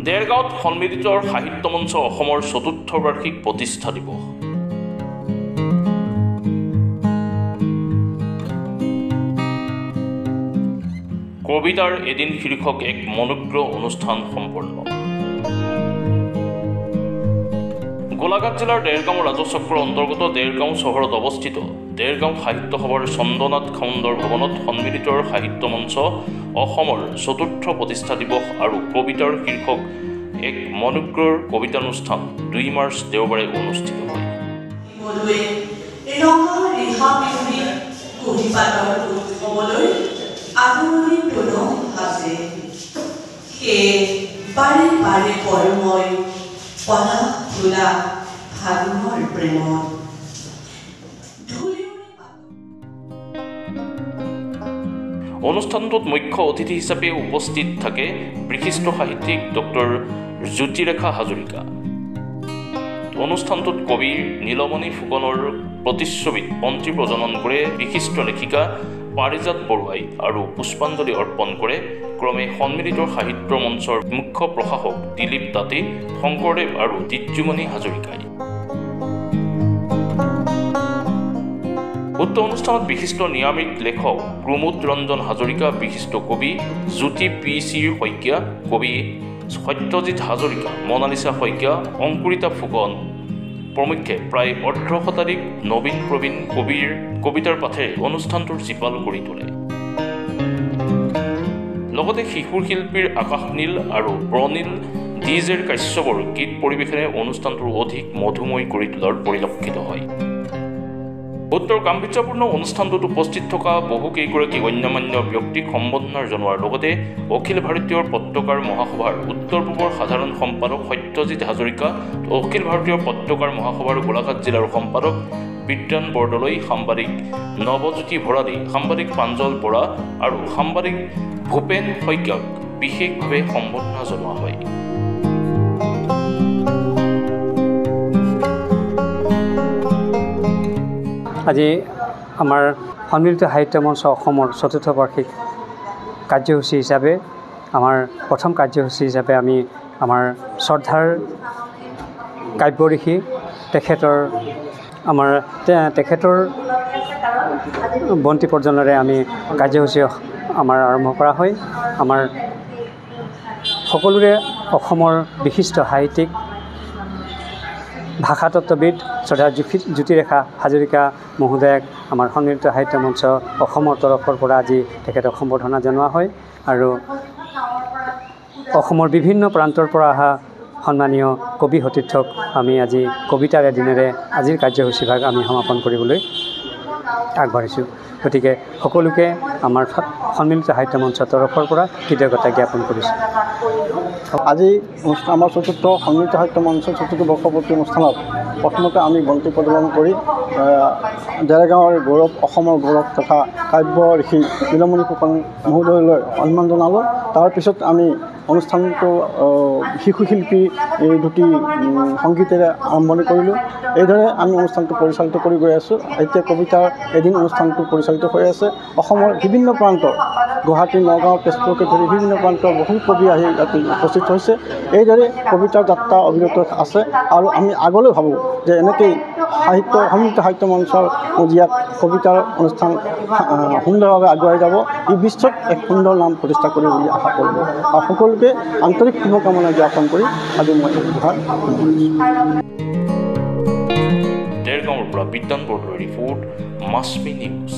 দেৰগাঁৱত সন্মিলিত সাহিত্য মঞ্চ অসমৰ ৪ৰ্থ বাৰ্ষিক প্ৰতিষ্ঠা দিৱস। কবিতাৰ এদিন শীৰ্ষক এক মনোগ্ৰ অনুষ্ঠান সম্পন্ন। গোলাঘাট জিলাৰ দেৰগাঁও ৰাজচক্ৰৰ অন্তৰ্গত দেৰগাঁও চহৰত অৱস্থিত দেৰগাঁও সাহিত্য সভাৰ চন্দ্ৰনাথ খাউণ্ডৰ ভৱনত সন্মিলিত সাহিত্য মঞ্চ অসমৰ ৪ৰ্থ প্ৰতিষ্ঠা দিৱস আৰু কবিতাৰ শীৰ্ষক এক মনোগ্ৰৰ কবিতানুষ্ঠান ২ মাৰ্চ দেওবাৰে অনুষ্ঠিত হয়। অনুষ্ঠানটোত মুখ্য অতিথি হিচাপে উপস্থিত থাকে বিশিষ্ট সাহিত্যিক ডক্টৰ জ্যোতিৰেখা হাজৰিকা। অনুষ্ঠানটোত কবি নীলমণি ফুকনৰ প্ৰতিচ্ছবিত পন্থী প্ৰজনন কৰে বিশিষ্ট লেখিকা পাৰিজাত বৰুৱাই আৰু পুষ্পাঞ্জলি অৰ্পণ কৰে ক্ৰমে সন্মিলিত সাহিত্য মঞ্চৰ মুখ্য প্ৰশাসক দিলীপ তাঁতী, শংকৰদেৱ আৰু দিজ্যুমণি হাজৰিকাই। উক্ত অনুষ্ঠানত বিশিষ্ট নিয়ামিক লেখক প্ৰমোদ ৰঞ্জন হাজৰিকা, বিশিষ্ট কবি জ্যোতি পি চিৰ শইকীয়া, কবি সত্যজিৎ হাজৰিকা, মনালিছা শইকীয়া, অংকুৰিতা ফুকন প্ৰমুখ্যে প্ৰায় অৰ্ধশতাধিক নবীন প্ৰবীণ কবিৰ কবিতাৰ পাঠেৰে অনুষ্ঠানটোৰ জীপাল কৰি তোলে। লগতে শিশুৰ শিল্পীৰ আকাশনীল আৰু প্ৰণীল ডিজেৰ কাশ্যপৰ গীত পৰিৱেশনে অনুষ্ঠানটোৰ অধিক মধুময় কৰি তোলাৰ পৰিলক্ষিত হয়। উত্তৰ গাম্ভীৰ্যপূৰ্ণ অনুষ্ঠানটোত উপস্থিত থকা বহুকেইগৰাকী গণ্যমান্য ব্যক্তিক সম্বৰ্ধনা জনোৱাৰ লগতে অখিল ভাৰতীয় পত্ৰকাৰ মহাসভাৰ উত্তৰ পূবৰ সাধাৰণ সম্পাদক সত্যজিৎ হাজৰিকা, অখিল ভাৰতীয় পত্ৰকাৰ মহাসভাৰ গোলাঘাট জিলাৰ সম্পাদক বিদ্যান বৰদলৈ, সাংবাদিক নৱজ্যোতি ভৰালী, সাংবাদিক প্ৰাঞ্জল বৰা আৰু সাংবাদিক ভূপেন শইকীয়াক বিশেষভাৱে সম্বৰ্ধনা জনোৱা হয়। আজি আমাৰ সন্মিলিত সাহিত্য মঞ্চ অসমৰ ৪ৰ্থ বাৰ্ষিক কাৰ্যসূচী হিচাপে আমাৰ প্ৰথম কাৰ্যসূচী হিচাপে আমি আমাৰ শ্ৰদ্ধাৰ কাব্যঋষি তেখেতৰ বন্তি প্ৰজ্বলনেৰে আমি কাৰ্যসূচী আমাৰ আৰম্ভ কৰা হয়। আমাৰ সকলোৰে অসমৰ বিশিষ্ট সাহিত্যিক ভাষাতত্ত্ববিদ শ্ৰদ্ধা জ্যোতিৰেখা হাজৰিকা মহোদয়াক আমাৰ সন্মিলিত সাহিত্য মঞ্চ অসমৰ তৰফৰ পৰা আজি তেখেতক সম্বৰ্ধনা জনোৱা হয় আৰু অসমৰ বিভিন্ন প্ৰান্তৰ পৰা অহা সন্মানীয় কবি সতীৰ্থক আমি আজি কবিতাৰ এদিনেৰে আজিৰ কাৰ্যসূচীভাগ আমি সমাপন কৰিবলৈ আগবাঢ়িছোঁ। গতিকে সকলোকে আমাৰ সন্মিলিত সাহিত্য মঞ্চৰ তৰফৰ পৰা কৃতজ্ঞতা জ্ঞাপন কৰিছোঁ। আজি আমাৰ ৪ৰ্থ সন্মিলিত সাহিত্য মঞ্চৰ ৪ৰ্থ বৰ্ষপূৰ্তি অনুষ্ঠানত প্ৰথমতে আমি বন্তি প্ৰজ্বলন কৰি দেৰগাঁৱৰ গৌৰৱ, অসমৰ গৌৰৱ তথা কাব্য ঋষি নীলমণি ফুকন মহোদয়লৈ সন্মান জনালোঁ। তাৰপিছত আমি অনুষ্ঠানটো শিশু শিল্পী দুটি সংগীতেৰে আৰম্ভণি কৰিলোঁ। এইদৰে আমি অনুষ্ঠানটো পৰিচালিত কৰি গৈ আছোঁ। এতিয়া কবিতাৰ এদিন অনুষ্ঠানটো পৰিচালিত হৈ আছে। অসমৰ বিভিন্ন প্ৰান্তৰ গুৱাহাটী, নগাঁও, তেজপুৰকে ধৰি বিভিন্ন প্ৰান্তৰ বহু কবি আহি ইয়াত উপস্থিত হৈছে। এইদৰে কবিতাৰ যাত্ৰা অবিৰত আছে আৰু আমি আগলৈ ভাবোঁ যে এনেকৈয়ে সন্মিলিত সাহিত্য মঞ্চৰ মজিয়াত কবিতাৰ অনুষ্ঠান সুন্দৰভাৱে আগুৱাই যাব। ই বিশ্বত এক সুন্দৰ নাম প্ৰতিষ্ঠা কৰিব বুলি আশা কৰিব আৰু সকলোকে আন্তৰিক শুভকামনা জ্ঞাপন কৰি আজি মই দেৰগাঁৱৰ পৰা বিদ্যান বৰদলৈৰ ৰিপৰ্ট, মাছমি নিউজ।